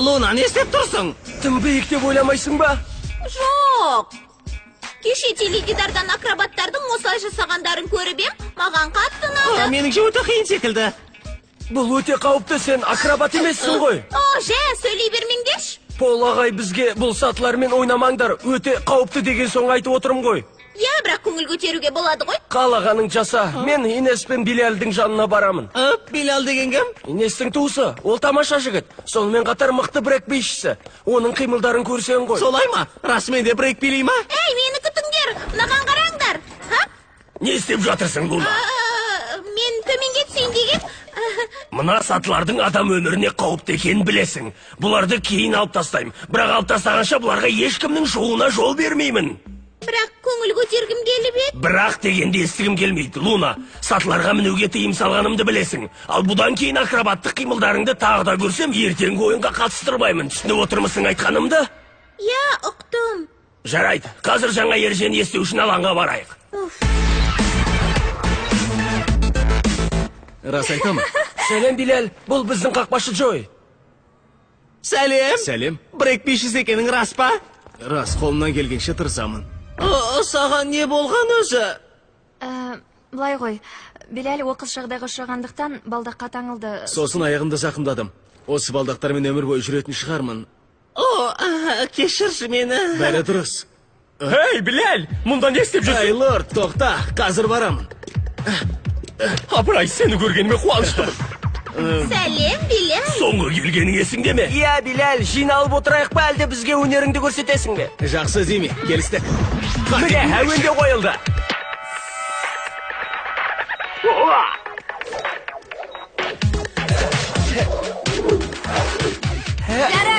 Луна, не істеп тұрсың? Тым биік деп ойламайсың ба? Жоқ. Кеше теледидардан акробаттардың осылай жасағандарын көріп ем, маған қатты ұнады. Меніңше өте қиын секілді. Бұл өте қауіпті, сен акробат емессің ғой. Сөйлей бермеңдерші. Пол ағай бізге бұл сатылармен ойнамаңдар, өте қауіпті деген соң айтып отырым ғой. Бірақ көңіл көтеруге болады ғой. Қалағаның жаса, мен Инес пен Билялдың жанына барамын. Билал деген кім? Инестің туысы, ол тамаша жігіт. Сонымен қатар мықты брейк бишісі. Оның қимылдарын көрсең ғой. Солай ма? Расымен де брейк билей ма? Мені күтіңдер, мынаған қараңдар. Не істеп жатырсың, Луна? Мен төменге түсейін деген. Мына сатылардың адам өміріне қауіпті екенін білесің. Бұларды кейін алып тастаймын. Бірақ алып тастағанша бұларға ешкімнің шығуына жол бермеймін. Бірақ көңіл көтергім келіп еді. Бірақ дегенде естігім келмейді, Луна. Сатыларға мінуге тыйым салғанымды білесің. Ал бұдан кейін акробаттық қимылдарыңды тағы да көрсем, ертеңгі ойынға қатыстырмаймын. Түсініп отырмысың айтқанымды? Иә, ұқтым. Жарайды, қазір жаңа ережені есту үшін алаңға барайық. Рас айтамын. Сәлем, Билал, бұл біздің қақпашы Джой. Сәлем. Сәлем. Брейк бишісі екенің рас па? Рас, қолымнан келгенше тырысамын. Саған не болған өзі? Былай ғой, Билал оқыс жағдайға ұшырағандықтан балдаққа таңылды. Сосын аяғымды зақымдадым. Осы балдақтармен өмір бойы жүретін шығармын. Кешірші мені. Бәрі дұрыс. Эй, Билал, мұнда не істеп жүрсің? Ей, лорд, тоқта, қазір барамын. Апырай, сені көргеніме қуаныштымын. Сәлем, Билал. Соңғы келгенің есіңде ме? Иә, Билал, жиналып отырайық па, әлде бізге өнеріңді көрсетесің бе? Жақсы Зими, келістік. Міне, әуенде қойылды.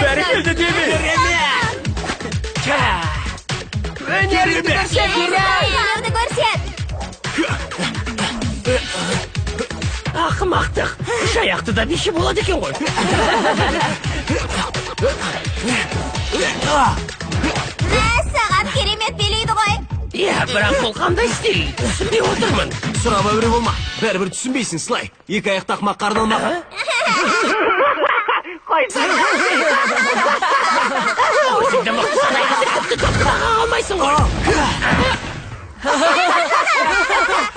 Бәрекелді деме. Өнеріңді көрсет. Өнеріңді көрсет. Ақымақтық. Үш аяқты да биші болады екен ғой. Саған керемет билейді ғой. Иә, бірақ бұл қандай стиль? Түсінбей отырмын. Сұрама біреу болма. Бәрібір түсінбейсің, Слай. Екі аяқты ақымақ қарналмаған. Өзіңді мықты санайғанды көпті топтыға алмайсың ғой.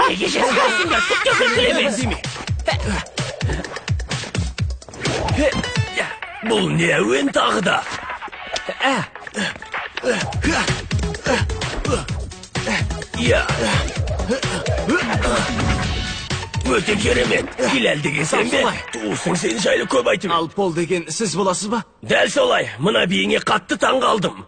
Неге жеткізсіңдер, түкте күлкілеме. Бұл не әуен тағы да? Өте керемет. Билал деген сен бе? Туысың сен жайлы көп айтып. Ал Пол деген сіз боласыз ба? Дәл солай. Мына биіңе қатты таң қалдым.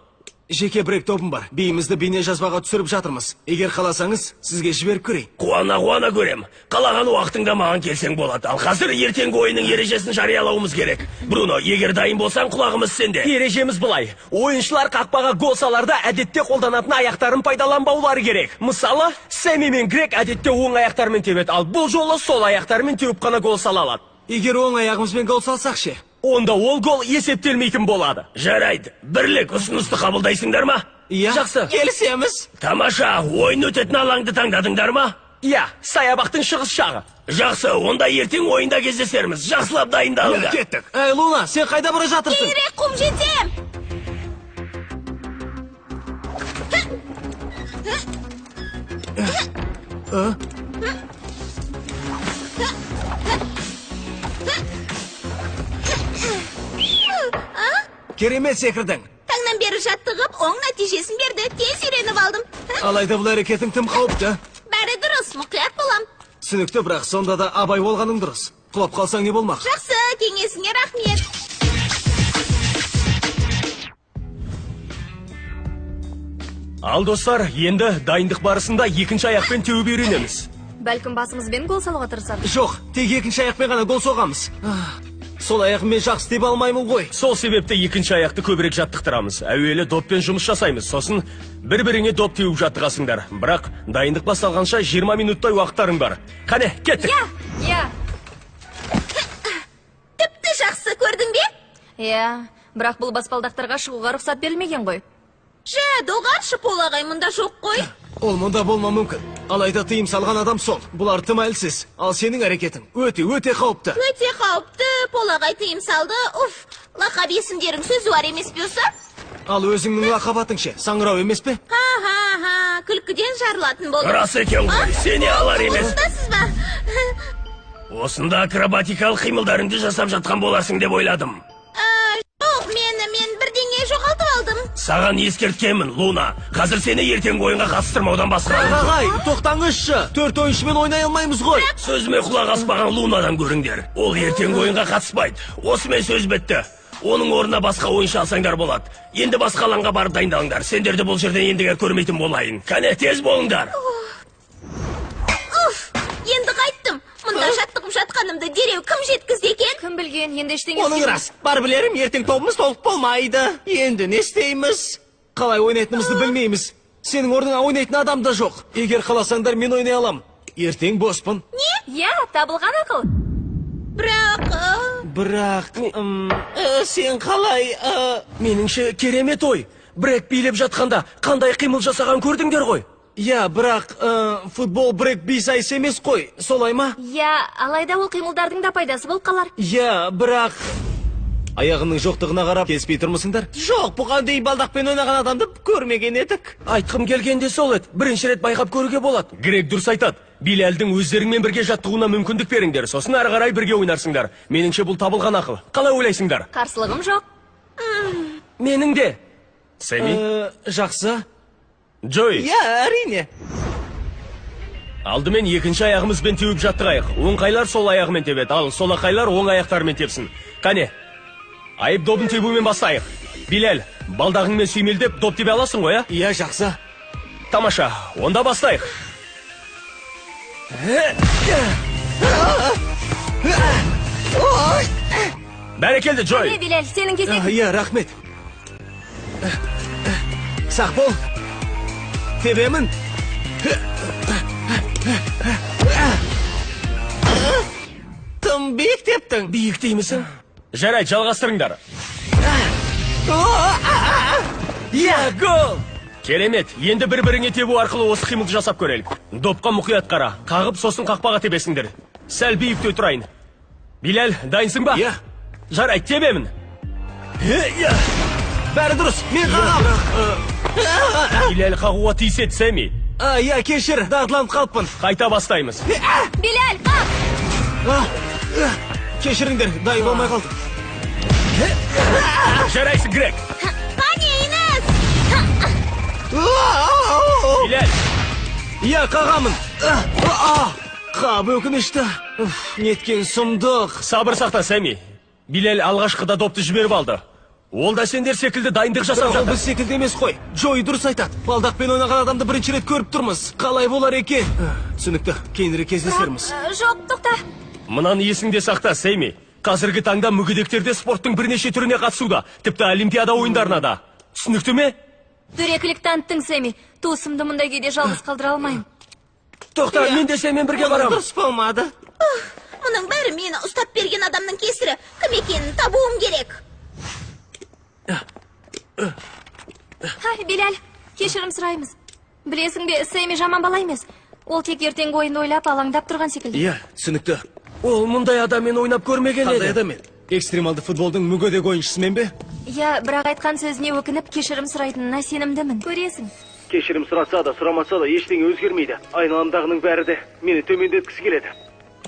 Жеке брейк тобым бар. Биімізді бейне жазбаға түсіріп жатырмыз. Егер қаласаңыз, сізге жіберіп көрейін. Қуана көрем. Қалаған уақытыңда маған келсең болады. Ал қазір ертеңгі ойынның ережесін жариялауымыз керек. Бруно, егер дайын болсаң, құлағымыз сенде. Ережеміз былай. Ойыншылар қақпаға гол саларда әдетте қолданатын аяқтарын пайдаланбаулары керек. Мысалы, Сэмми мен Грег әдетте оң аяқтармен тебеді, ал бұл жолы сол аяқтармен теуіп қана гол сала алады. Егер оң аяғымызбен гол салсақ ше? Онда ол гол есептелмейтін болады. Жарайды. Бірлік ұсынысты қабылдайсыңдар ма? Иә. Жақсы. Келісеміз. Тамаша, ойын өтетін алаңды таңдадыңдар ма? Иә, саябақтың шығыс жағы. Жақсы, онда ертең ойында кездесерміз. Жақсылап дайындалыңдар. Кеттік. Ей, Луна, сен қайда бара жатырсың? Кейінірек қуып жетем. Керемет секірдің. Таңнан бері жаттығып, оң нәтижесін берді. Тез үйреніп алдым. Алайда бұл әрекетің тым қауіпті. Бәрі дұрыс, мұқият болам. Түсінікті, бірақ сонда да абай болғаның дұрыс. Құлап қалсаң не болмақ? Жақсы, кеңесіңе рахмет. Ал достар, енді дайындық барысында екінші аяқпен теуіп үйренеміз. Бәлкім басымызбен гол салуға тырысамыз. Жоқ, тек екінші аяқпен ғана гол соғамыз. Сол аяқыммен жақсы істеп алмаймын ғой. Сол себепті екінші аяқты көбірек жаттықтырамыз. Әуелі доппен жұмыс жасаймыз, сосын бір-біріңе доп теуіп жаттығасыңдар. Бірақ дайындық басталғанша 20 минуттай уақыттарың бар. Қане, кеттік. Иә. Тіпті жақсы, көрдің бе? Иә, бірақ бұл баспалдақтарға шығуға рұқсат берілмеген ғой. доғаршы Полағай, мұнда жоқ қой. Ол мұнда болма мүмкін. Алайда тыйым салған адам сол. Бұлар тым әлсіз. Ал сенің әрекетің өте қауіпті. Өте қауіпті, Полағай тыйым салды. Уф, лақап есімдерің сөзі бар емес пе осы? Ал өзіңнің лақап атың ше, саңырау емес пе? Ха, күлкіден жарылатын болды. Рас екен ғой, сені алар емес. Осындасыз ба? Осында акробатикалық қимылдарыңды жасап жатқан боларсың деп ойладым. Жоқ, мен бірдеңе жоғалтып алдым. Саған ескерткенмін, Луна. Қазір сені ертеңгі ойынға қатыстырмаудан басқа. Ағай, тоқтаңызшы. 4 ойыншымен ойнай алмаймыз ғой. Сөзіме құлақ аспаған Лунадан көріңдер. Ол ертеңгі ойынға қатыспайды. Осымен сөз бітті. Оның орнына басқа ойыншы алсаңдар болады. Енді басқа алаңға барып дайындалыңдар. Сендерді бұл жерден ендіге көрмейтін болайын. Кәне, тез болыңдар. Енді қайттым. Мұнда жаттығып жатқанымды дереу кім жеткізді екен? Кім білген, енді ештеңе Оның істемеймін. рас. Бар білерім, ертең тобымыз толық болмайды. Енді не істейміз? Қалай ойнайтынымызды білмейміз. Сенің орныңа ойнайтын адам да жоқ. Егер қаласаңдар мен ойнай алам. Ертең боспын. Иә, табылған ақыл. Бірақ... Сен қалай... Меніңше керемет ой. Брек билеп жатқанда қандай қимыл жасаған көрдіңдер ғой. Я, бірақ футбол брек би сайыс емес қой. Солай ма? Я, алайда ол қимылдардың да пайдасы болып қалар. Я, бірақ... Аяғының жоқтығына қарап келіспей тұрмысыңдар? Жоқ, бұған дейін балдақпен ойнаған адамды көрмеген едік. Айтқым келгенде сол еді. Бірінші рет байқап көруге болады. Грек дұрыс айтады. Билялдың өздеріңмен бірге жаттығуына мүмкіндік беріңдер. Сосын ары қарай бірге ойнарсыңдар. Меніңше бұл табылған ақыл. Қалай ойлайсыңдар? Қарсылығым жоқ. Менің де. Сэмми? Жақсы. Джой. Я, әрине. Алдымен екінші аяғымызбен теуіп жаттығайық. Оңқайлар сол аяғымен тебеді, ал солақайлар оң аяқтарымен тепсін. Қане, айып добын тебумен бастайық. Билал, балдағыңмен сүймелдеп доп тебе аласың ғой, Я, жақсы. Тамаша, онда бастайық. Бәрекелді, Джой. Билал, сенің кезек. Я, рахмет. Сақ бол. Тебемін. Тым биік тептің. Биік деймісің? Жарай, жалғастырыңдар. Я, гол! Керемет, енді бір-біріңе тебу арқылы осы қимылды жасап көрелік. Допқа мұқият қара, қағып сосын қақпаға тебесіңдер. Сәл биікте тұрайын. Билал, дайынсың ба? Я. Жарай, тебемін. Бәрі дұрыс, мен қағам. Билал қағуға тиісет, Сэмми. Я, кешір, дағдыланып қалыппын. Қайта бастаймыз. Билал, қақ! Кешіріңдер, дайын болмай қалдым. Жарайсың, Грек. Қане, Инес! Билал, Я, қағамын. Қап, өкінішті. Неткен сұмдық. сабыр сақта, Сэмми. Билал алғашқыда допты жіберіп алды. Ол да сендер секілді дайындық жасап Бірақ ол жатыр. біз секілді емес қой. Джой дұрыс айтады. Балдақпен ойнаған адамды бірінші рет көріп тұрмыз. Қалай болар екен? Түсінікті, кейінірек кездесерміз. Жоқ, тоқта. Мұнан есіңде сақта, Сэмми. Қазіргі таңда мүгедектерде спорттың бірнеше түріне қатысуда, тіпті олимпиада ойындарына да. Түсінікті ме? Дөрекілік таныттың, Сэмми. Туысымды мұндай кейде жалғыз қалдыра алмаймын. Тоқта, мен де сенімен бірге барамын. Дұрыс болмады. Мұның бәрі мені ұстап берген адамның кесірі. Кім екенін табуым керек. Билал, кешірім сұраймыз. Білесің бе, Сэмми жаман бала емес. Ол тек ертеңгі ойынды ойлап алаңдап тұрған секілді. Я, түсінікті. Ол мұндай адаммен ойнап көрмеген Қандай еді. адаммен? Экстремалды футболдың мүгедек ойыншысымен бе? Я, бірақ айтқан сөзіне өкініп кешірім сұрайтынына сенімдімін. Көресің. Кешірім сұраса да, сұрамаса да ештеңе өзгермейді. Айналамдағының бәрі де мені төмендеткісі келеді.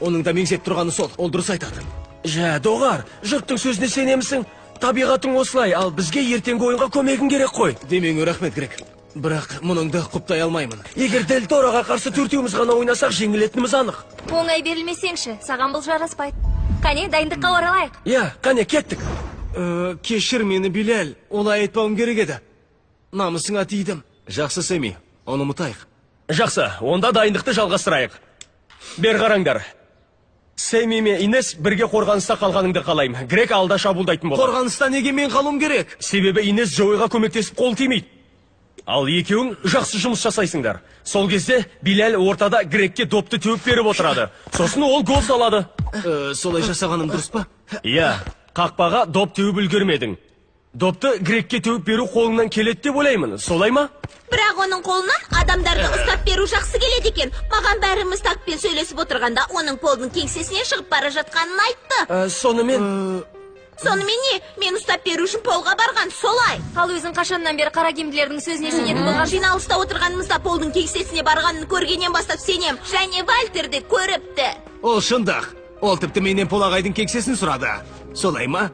Оның да меңзеп тұрғаны сол, ол дұрыс айтады. Жә, доғар, жұрттың сөзіне сенемісің? Табиғатың осылай, ал бізге ертеңгі ойынға көмегің керек қой. Демеңе рахмет, Грек. Бірақ мұныңды құптай алмаймын. Егер Дель Тороға қарсы төртеуміз ғана ойнасақ, жеңілетініміз анық. Оңай берілмесеңші, саған бұл жараспайды. Қане, дайындыққа оралайық. Я, қане, кеттік. Кешір мені, Билал. Олай айтпауым керек еді. Намысыңа тидім. Жақсы, Сэмми, оны ұмытайық. Жақсы, онда дайындықты жалғастырайық. Бер қараңдар. Сэмми мен Инес бірге қорғаныста қалғаныңды қалаймын. Грек алда шабуылдайтын болады. Қорғаныста неге мен қалуым керек? Себебі Инес Джойға көмектесіп қол тимейді. Ал екеуің жақсы жұмыс жасайсыңдар. Сол кезде Билал ортада Грекке допты теуіп беріп отырады. Сосын ол гол салады. Солай жасағаным дұрыс па? Иә, қақпаға доп теуіп үлгермедің. Допты грекке төгіп беру қолыңнан келеді деп ойлаймын, солай ма? Бірақ оның қолынан адамдарды ұстап беру жақсы келеді екен. Маған бәріміз такпен сөйлесіп отырғанда, оның полдың кеңсесінен шығып бара жатқанын айтты. Сонымен не? Мен ұстап беру үшін полға барған, солай. Ал өзің қашаннан бері қара киімділердің сөзіне сенетін болған? Жиналыста отырғанымызда полдың кеңсесіне барғанын көргеннен бастап сенем. Және Вальтерді көріпті. Ол шындақ. Ол тіпті менен Пол ағайдың кеңсесін сұрады. Солай ма?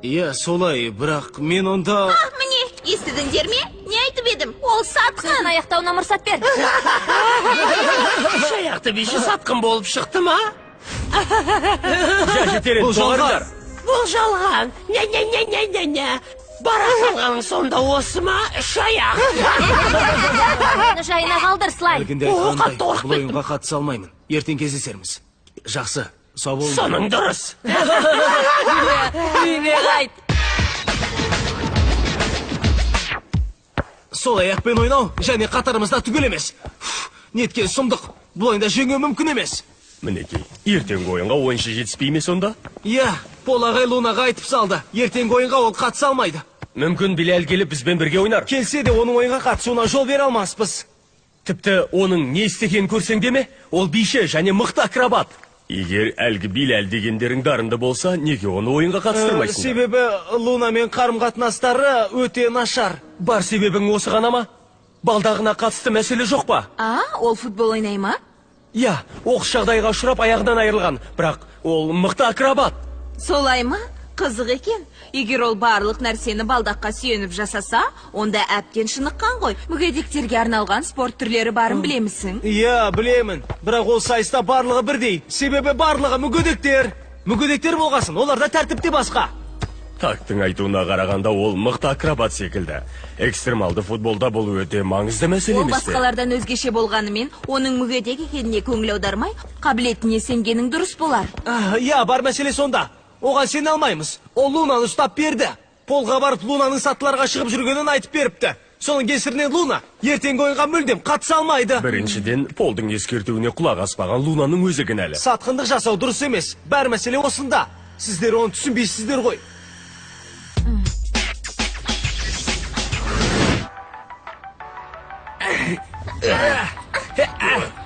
Иә, солай, бірақ мен онда... Міне, естідіңдер ме? Не айтып едім? Ол сатқын. Сөзін аяқтауына мұрсат бер. шаяқты бейші сатқын болып шықты ма? Жетер еді, тоғардар. Бұл жалған. Не. Бара салғаның сонда осы ма? Шаяқ. Жайына қалдыр, Слай. Әлгінде айтқандай, бұл ойынға қатыса алмаймын. Ертең кездесерміз. Жақсы, сау болыңдар. Соның дұрыс. Үйіне қайт. Сол аяқпен ойнау, және қатарымызда түгел емес. Неткен сұмдық, бұл ойында жеңу мүмкін емес. Мінекей, ертеңгі ойынға ойыншы жетіспей ме сонда? Иә, Пол ағай Лунаға айтып салды. Ертеңгі ойынға ол қатыса алмайды. Мүмкін Билал келіп бізбен бірге ойнар. Келсе де оның ойынға қатысуына жол бере алмаспыз. Тіпті оның не істегенін көрсең деме, ол биші және мықты акробат. Егер әлгі Билал дегендерің дарынды болса, неге оны ойынға қатыстырмайсың? Себебі Лунамен қарым-қатынастары өте нашар. Бар себебің осы ғана ма? Балдағына қатысты мәселе жоқ па? Ол футбол ойнай ма? Я, оқыс жағдайға ұшырап аяғынан айырылған, бірақ ол мықты акробат. Солай ма? Қызық екен. Егер ол барлық нәрсені балдаққа сүйеніп жасаса, онда әптен шыныққан ғой. Мүгедектерге арналған спорт түрлері барын білемісің? Иә, білемін. Бірақ ол сайыста барлығы бірдей. Себебі барлығы мүгедектер. Мүгедектер болғасын, оларда тәртіпте басқа. Тактың айтуына қарағанда ол мықты акробат секілді. Экстремалды футболда бұл өте маңызды мәселе Ол емес пе? басқалардан өзгеше болғанымен, оның мүгедек екеніне көңіл аудармай, қабілетіне сенгенің дұрыс болар. Иә, бар мәселе сонда. Оған сене алмаймыз. Ол Лунаны ұстап берді. Полға барып Лунаның сатыларға шығып жүргенін айтып беріпті. Соның кесірінен Луна ертеңгі ойынға мүлдем қатыса алмайды. Біріншіден, Полдың ескертуіне құлақ аспаған Лунаның өзі кінәлі. Сатқындық жасау дұрыс емес. Бар мәселе осында. Сіздер оны түсінбейсіздер ғой.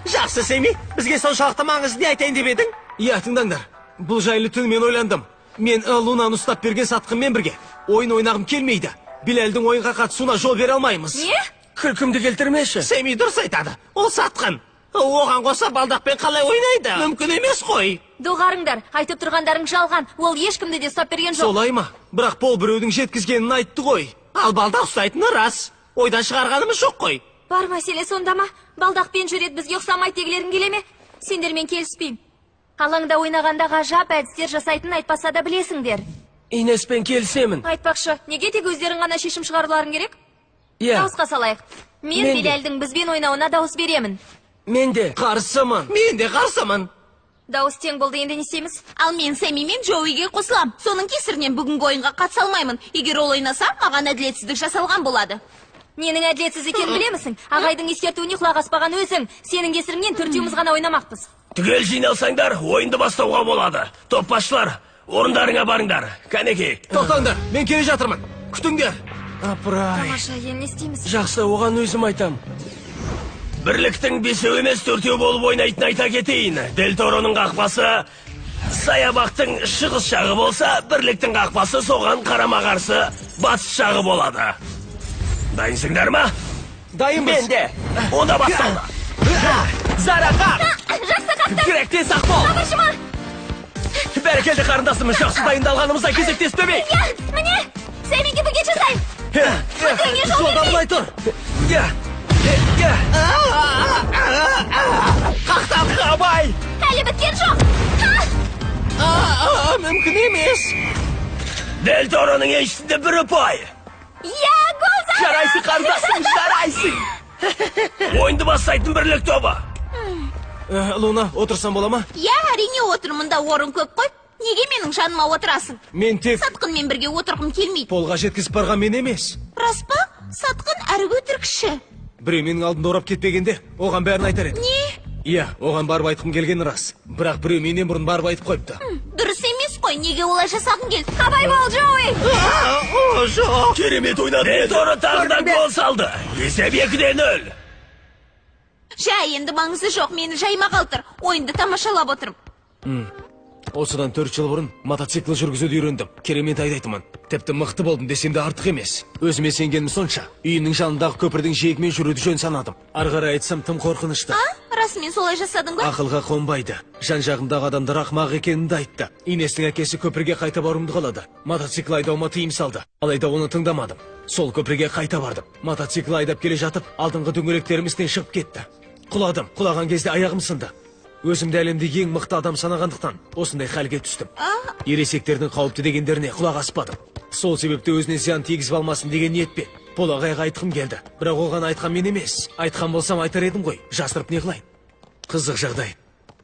Жақсы, Семи. Бізге соншалықты маңызды не айтайын деп едің? Иә, тыңдаңдар. Бұл жайлы түн мен ойландым. Мен Лунаны ұстап берген сатқынмен бірге ойын ойнағым келмейді. Билалдың ойынға қатысуына жол бере алмаймыз. Не? Күлкімді келтірмеші. Семи дұрыс айтады. Ол сатқын. Оған қоса балдақпен қалай ойнайды? Мүмкін емес қой. Доғарыңдар, айтып тұрғандарың жалған. Ол ешкімді де ұстап берген жоқ. Солай ма? Бірақ Пол біреудің жеткізгенін айтты ғой. Ал балдақ ұстайтыны рас. Ойдан шығарғанымыз жоқ қой. Бар мәселе сонда ма? Балдақпен жүреді бізге ұқсамай тегілерің келе ме? Сендермен келіспеймін. Алаңда ойнағанда ғажап әдістер жасайтынын айтпаса да білесіңдер. Инеспен келісемін. Айтпақшы, неге тек өздерің ғана шешім шығаруларың керек? Иә, Дауысқа салайық. Мен Мен де. Билалдың бізбен ойнауына дауыс беремін. мен де. Қарсымын. Мен де қарсымын. Дауыс тең болды, енді не істейміз? Ал мен Сэмми мен Джоуиге қосылам. Соның кесірінен бүгінгі ойынға қатыса алмаймын. Егер ол ойнаса, маған әділетсіздік жасалған болады. Ненің әділетсіз екенін білемісің? Ағайдың ескертуіне құлақ аспаған өзің. Сенің кесіріңнен төртеуміз ғана ойнамақпыз. Түгел жиналсаңдар, ойынды бастауға болады. Топ басшылар, орындарыңа барыңдар. Кәнекей. Тоқтаңдар, мен келе жатырмын. Күтіңдер. Апырай. Тамаша, енді не істейміз? Жақсы, оған өзім айтам. Бірліктің бесеу емес төртеу болып ойнайтын айта кетейін. Дель Тороның қақпасы саябақтың шығыс жағы болса, бірліктің қақпасы соған қарама-қарсы батыс жағы болады. Дайынсыңдар ма? Дайынбыз. Мен де. Онда басталды. Зарақа! Жақсы қақтар! Гректен сақ бол! Абыршыма! Бәрекелді қарындасымыз, жақсы дайындалғанымызда кезектеспемей. Міне! Сәмиге бүге жасайын! Өтіріңе жол Сонда бермей! былай тұр. Қақтап қабай! Әлі біткен жоқ! Мүмкін емес. Дель Тороның еншісінде бір ұпай. Я, гол! Жарайсың қарындасым, жарайсың! Ойынды бастайтын бірлік тобы. Луна, отырсам бола ма? Я, әрине отырмында орын көп қой. Неге менің жаныма отырасың? Мен тек Сатқынмен бірге отырғым келмейді. Полға жеткізіп барған мен емес. Рас па? Сатқын әрі өтірікші. Біреу менің алдымда орап кетпегенде, оған бәрін айтар еді. Не? Иә, оған барып айтқым келгені рас. Бірақ біреу менен бұрын барып айтып қойыпты. Дұрыс емес қой. ғой, неге олай жасағың келді? Қабай бол, Джоуи! О, жоқ. Керемет ойнады. Del Toro тағы да гол салды. Есеп 2-0. Жай, енді маңызы жоқ, мені жайма қалтыр. Ойынды тамашалап отырым. Осыдан 4 жыл бұрын мотоцикл жүргізуді үйрендім. Керемет айдайтынмын. Тіпті мықты болдым десем де артық емес. Өзіме сенгенім сонша, үйінің жанындағы көпірдің жиегімен жүруді жөн санадым. Ары қарай айтсам тым қорқынышты. Расымен солай жасадың ба? Ақылға қонбайды. Жан-жағымдағы адамдар ақымақ екенімді айтты. Инестің әкесі көпірге қайта баруымды қалады. Мотоцикл айдауыма тыйым салды. Алайда оны тыңдамадым. Сол көпірге қайта бардым. Мотоцикл айдап келе жатып, алдыңғы дөңгелектерім істен шығып кетті. Құладым. Құлаған кезде аяғым сынды. Өзімді әлемде ең мықты адам санағандықтан осындай халге түстім. Ересектердің қауіпті дегендеріне құлақ аспадым. Сол себепті өзіне зиян тигізіп алмасын деген ниетпен Пол ағайға айтқым келді. Бірақ оған айтқан мен емес. Айтқан болсам айтар едім ғой. Жасырып не қылайын? Қызық жағдай.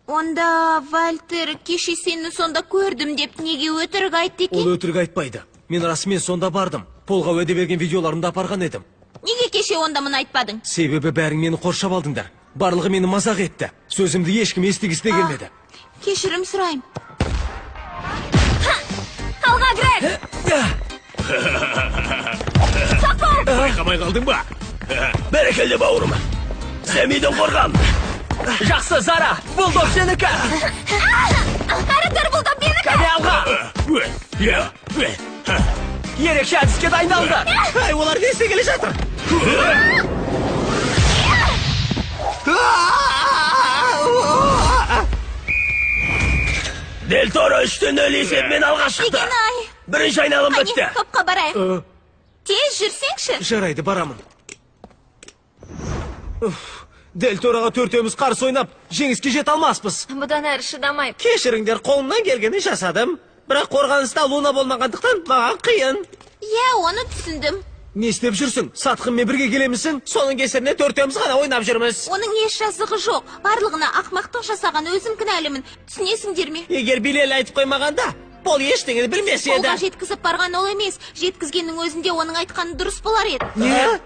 Онда Вальтер кеше сені сонда көрдім деп неге өтірік айтты екен? Ол өтірік айтпайды. Мен расымен сонда бардым. Полға уәде берген видеоларымды апарған едім. Неге кеше онда мұны айтпадың? Себебі бәрің мені қоршап алдыңдар. Барлығы мені мазақ етті. Сөзімді ешкім естігісі де келмеді. Кешірім сұрайым. Алға, Грег! Байқамай қалдың ба? Бәрекелді бауырым. Сәмидің қорған. Жақсы, Зара, бұл доп сенікі. Әрі тұр, бұл доп менікі! Кәне алға. Ерекше әдіске дайындалды. Ай, олар не істе келе жатыр? Del Toro 3-0 есепмен алға шықты. Ай. Бірінші айналым бітті. Қане, топқа барайық. Тез жүрсеңші. Жарайды, барамын. Del Toroға төртеуміз қарсы ойнап, жеңіске жете алмаспыз. Бұдан әрі шыдамайым. Кешіріңдер, қолымнан келгені жасадым. Бірақ қорғаныста Луна болмағандықтан маған қиын. Иә, оны түсіндім. Не істеп жүрсің? Сатқынмен бірге келемісің? Соның кесіріне төртеуміз ғана ойнап жүрміз. Оның еш жазығы жоқ. Барлығына ақмақтық жасаған өзім кінәлімін. Түсінесіңдер ме? Егер Билел айтып қоймағанда, Пол ештеңені білмес еді. Қолға жеткізіп барған ол емес. Жеткізгеннің өзінде оның айтқаны дұрыс болар еді. Не?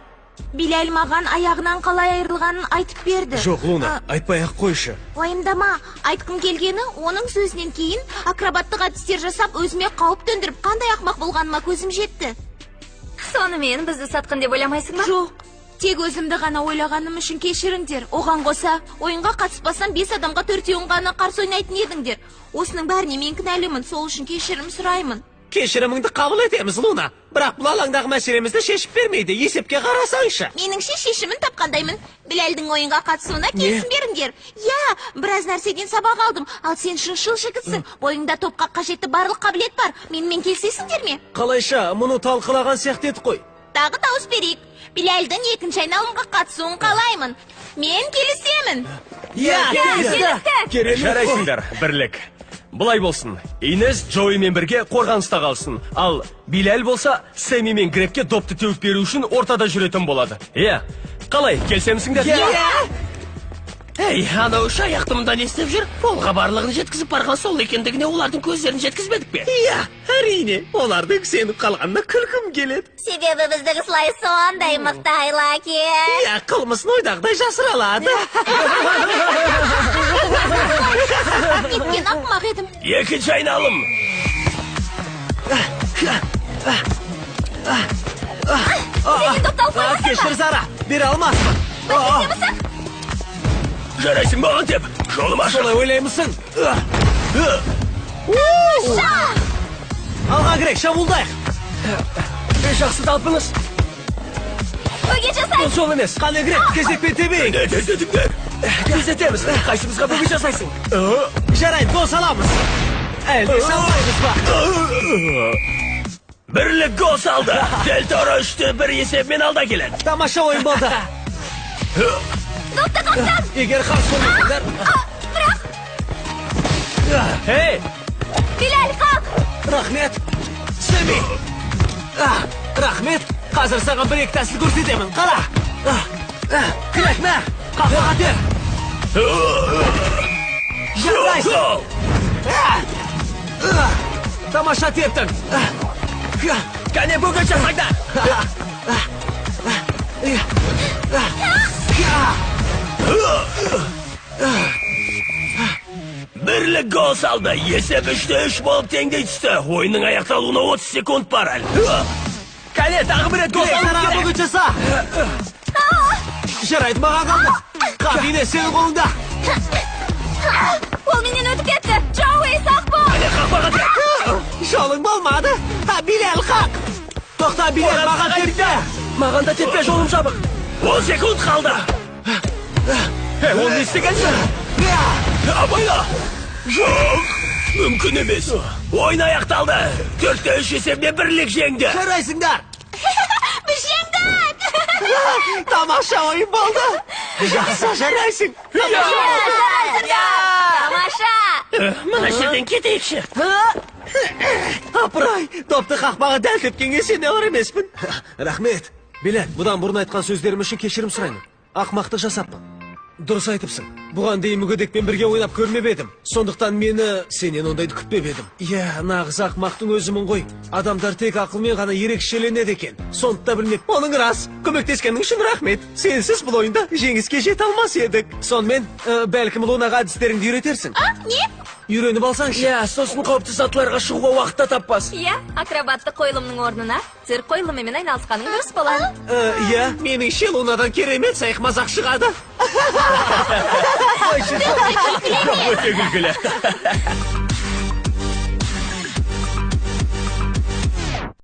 Билал маған аяғынан қалай айырылғанын айтып берді. Жоқ, Луна, айтпай-ақ қойшы. Уайымдама, айтқым келгені, оның сөзінен кейін акробаттық әдістер жасап өзіме қауіп төндіріп, қандай ақмақ болғаныма көзім жетті. Сонымен бізді сатқын деп ойламайсың ба? Жоқ, тек өзімді ғана ойлағаным үшін кешіріңдер. Оған қоса, ойынға қатыспасам 5 адамға 4-еуін ғана қарсы ойнайтын едіңдер. Осының бәріне мен кінәлімін, сол үшін кешірім сұраймын. Кешіріміңді қабыл етеміз, Луна. Бірақ бұл алаңдағы мәселемізді шешіп бермейді. Есепке қарасаңшы. Меніңше шешімін тапқандаймын. Біләлдің ойынға қатысуына келісім беріңдер. Я, біраз нәрседен сабақ алдым. Ал сен шыншыл жігітсің. Бойыңда топқа қажетті барлық қабілет бар. Менімен келісесіңдер ме? Қалайша, мұны талқылаған сияқты еді қой. Тағы дауыс берейік. Біләлдің 2-ші айналымға қатысуын қалаймын. Мен келісемін. Керемет. Жарайсыңдар, бірлік. Бұлай болсын, Инес Джоуимен бірге қорғаныста қалсын. Ал Билал болса, Сэмми мен Грегке допты теуіп беру үшін ортада жүретін болады. Қалай, келсемсіңдер? Ей, анау үш аяқтымда не істеп жүр? Полға барлығын жеткізіп барған сол екендігіне олардың көздерін жеткізбедік пе? Иә, әрине, олардың сеніп қалғанына күлкім келеді. Себебі біздің слай сондай мықты айлаки. Иә, қылмысын ойдағыдай жасыра алады. Кеткен ақымақ едім. Екінші айналым. Сенен допты алып қоймасың ба? Кешір, Зара, бере алмаспын. Бәсекемісің? Жарайсың маған деп, жолым ашық. Солай ойлаймысың? Алға Грег, шабуылдайық. Жақсы талпыныс. Бөге жасай! Бұл жол емес. Қане Грег, кезекпен тебейік. Тездетіңдер. Тездетеміз. Қайсымызға бөге жасайсың? Жарайды, гол саламыз. Әлде салмаймыз ба? Бірлік гол салды. Del Toro 3-1 есепмен алда келеді. Тамаша ойын болды. Допты қақсан! Егер қарсы ойнасаңдар... Ей, Билал, қақ! Рахмет. Сэмми. Рахмет. Қазір саған бір-екі тәсіл көрсетемін. Қара. Грег, мә. Қақпаға тер. Жарайсың. Тамаша тептің. кәне бөген жасаңдар. Бірлік гол Гол салды. Есеп 3-3 болып теңдей түсті. Ойынның аяқталуына 30 секунд бар әлі. Кәне, тағы бір рет гол салу керек. Бүгін жаса. Жарайды маған қалды. Қап, Инес, сенің қолыңда. Ол менен өтіп кетті. Джоуи, сақ бол. Кәне, қақпаға тек. Жолың болмады. Билал қақ. Тоқта, Билал маған тепті. Маған да теппе, жолым жабық. 10 секунд қалды. Ол не істегенсің? Абайла. Жоқ. Мүмкін емес. Ойын аяқталды. 4-3 есебінде бірлік жеңді. Жарайсыңдар. Біз жеңдік! Тамаша ойын болды. Жақсы, жарайсың. Тамаша. Мына жерден кетейікші. Апырай, топты қақпаға дәл тепкенге сене бар емеспін. Рахмет. Билал, бұдан бұрын айтқан сөздерім үшін кешірім сұраймын. Ақмақты жасаппын. Дұрыс айтыпсың. Бұған дейін мүгедекпен бірге ойнап көрмеп едім. Сондықтан мені сенен ондайды күтпеп едім. Иә, нағыз ақмақтың өзімін ғой. Адамдар тек ақылмен ғана ерекшеленеді екен. Соны да білмеп. Оның рас. Көмектескенің үшін рахмет. Сенсіз бұл ойында жеңіске жете алмас едік. Сонымен, бәлкім Лунаға әдістеріңді үйретерсің. Не? Үйреніп алсаңшы. Иә, сосын қауіпті сатыларға шығуға уақытта таппас. Иә, акробатты қойылымның орнына цирк қойылымымен айналысқаның дұрыс болар. Иә, меніңше Лунадан керемет сайық мазақ шығады. Өте күлкілі.